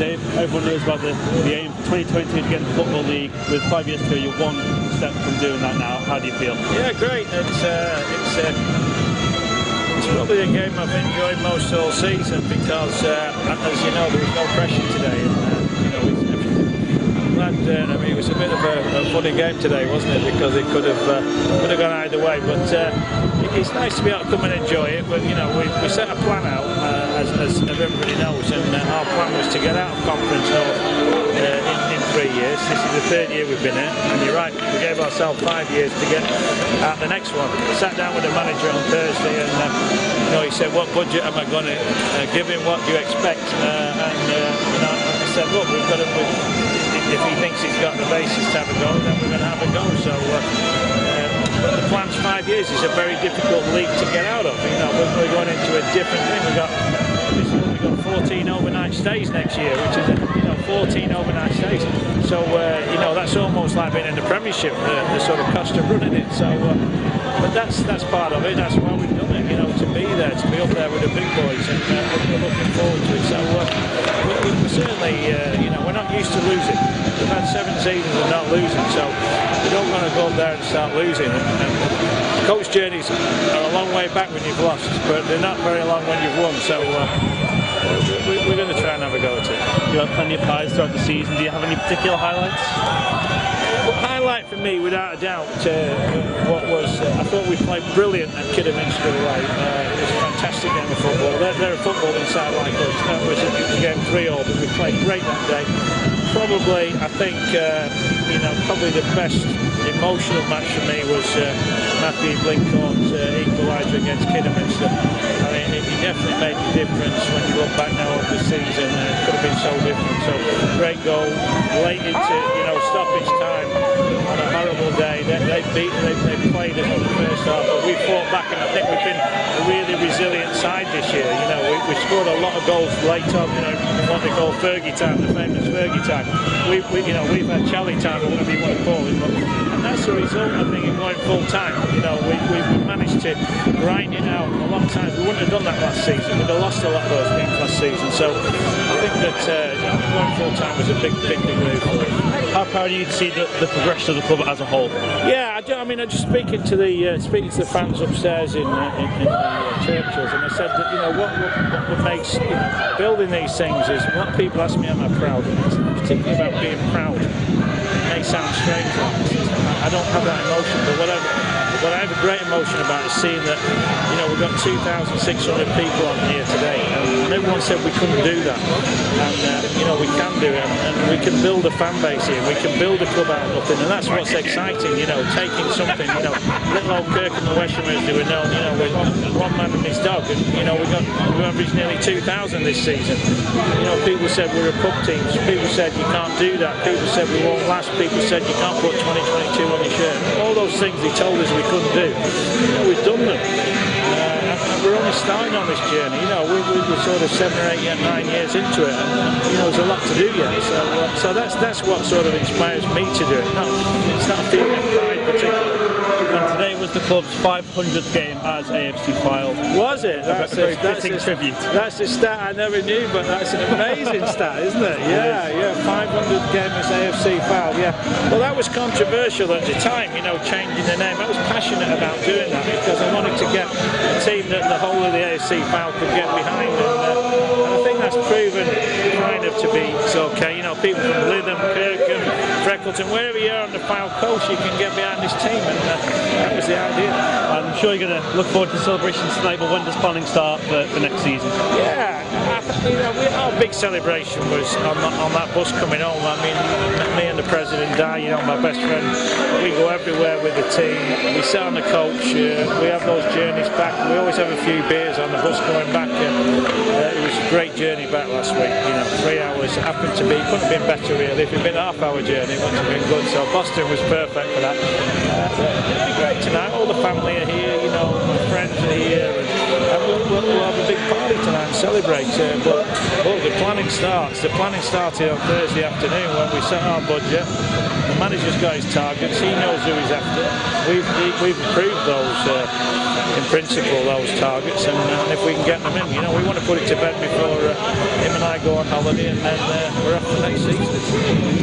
Dave, everyone knows about the aim for 2020 to get in the Football League. With 5 years to go, you're one step from doing that now. How do you feel? Yeah, great. It's probably a game I've enjoyed most all season because, as you know, there was no pressure today. And, I mean, it was a bit of a funny game today, wasn't it? Because it could have gone either way. But it's nice to be able to come and enjoy it. But, we set a plan out, as everybody knows, and our plan was to get out of Conference North in 3 years. This is the 3rd year we've been in, and you're right, we gave ourselves 5 years to get out the next one. I sat down with the manager on Thursday, and he said, "What budget am I going to give him? What do you expect?" I said, "Look, we've got to. If he thinks he's got the basis to have a go, then we're going to have a go." So the plan's 5 years. It's a very difficult league to get out of. We're going into a different thing. We've got 14 overnight stays next year, which is 14 overnight stays. So that's almost like being in the Premiership, the sort of cost of running it. So, but that's part of it. That's why we've done it. To be there, to be up there with the big boys, and we're looking forward to it. So we certainly, we're not used to losing. We've had 7 seasons of not losing, so we don't want to go up there and start losing. And coach journeys are a long way back when you've lost, but they're not very long when you've won. So we're going to try and have a go at it. You had plenty of highs throughout the season. Do you have any particular highlights? Well, highlight for me, without a doubt, what was I thought we played brilliant at Kidderminster away. It was a fantastic game of football. They're a footballing side like us. It was a game 3-3, but we played great that day. Probably, I think, probably the best emotional match for me was Matthew Blinkhorn's equaliser against Kidderminster. I mean, it definitely made a difference when you look back now over the season. It could have been so different. So, great goal, late into stoppage time on a horrible day. They played us in the first half, but we fought back, and I think we've been a really resilient side this year. We scored a lot of goals late on. What they call Fergie time, the famous Fergie time. We've had Charlie time, or whatever you want to call it. And that's the result, I think, of going full time. We've managed to grind it out a lot of times. We wouldn't have done that last season. We'd have lost a lot of those games last season. So I think that going full time was a big move for us. How proud are you to see the progression of the club as a whole? Yeah, I'm just speaking to the fans upstairs in Churchill's, and I said that what makes building these things is what people ask me, am I proud? And it's particularly about being proud. It may sound strange, I don't have that emotion, but what I have a great emotion about is seeing that we've got 2,600 people on here today, and everyone said we couldn't do that, and we can do it, and we can build a fan base here, we can build a club out of nothing, and that's what's exciting. Taking something, little old Kirk and the Weshamers who were known, with one man and his dog, and we averaged nearly 2,000 this season. People said we're a pub team, people said you can't do that, people said we won't last, people said you can't put 2022 on your shirt. All those things they told us we couldn't do. We've done them. And we're only starting on this journey. We're sort of 7 or 8, 9 years into it, and there's a lot to do yet. So that's what sort of inspires me to do it. It's not a feeling of pride particularly. And today was the club's 500th game as AFC Fylde. Was it? That's a fitting tribute. That's a stat I never knew, but that's an amazing stat, isn't it? Yeah, 500th game as AFC Fylde. Yeah. Well, that was controversial at the time, changing the name. I was passionate about doing that because I wanted to get a team that the whole of the AFC Fylde could get behind, and I think that's proven kind of to be okay. People from Lytham, Kirkham, Freckleton, wherever you are on the Fylde coast, you can get behind this team, and that was the idea. I'm sure you're going to look forward to the celebrations tonight, but when does planning start for next season? Yeah, our big celebration was on that bus coming home. I mean, me and the president, Di, my best friend, we go everywhere with the team. We sit on the coach, we have those journeys back. We always have a few beers on the bus going back. It was a great journey back last week. 3 hours. It happened to be, couldn't have been better really. If it'd been a half-hour journey, it wouldn't have been good. So Boston was perfect for that. It'll be great tonight. All the family are here. My friends are here. And and we'll have a big party tonight and celebrate. But the planning starts. The planning started on Thursday afternoon when we set our budget. The manager's got his targets. He knows who he's after. We've approved those, in principle, those targets, and if we can get them in, we want to put it to bed before him and I go on holiday, and then we're off the next season.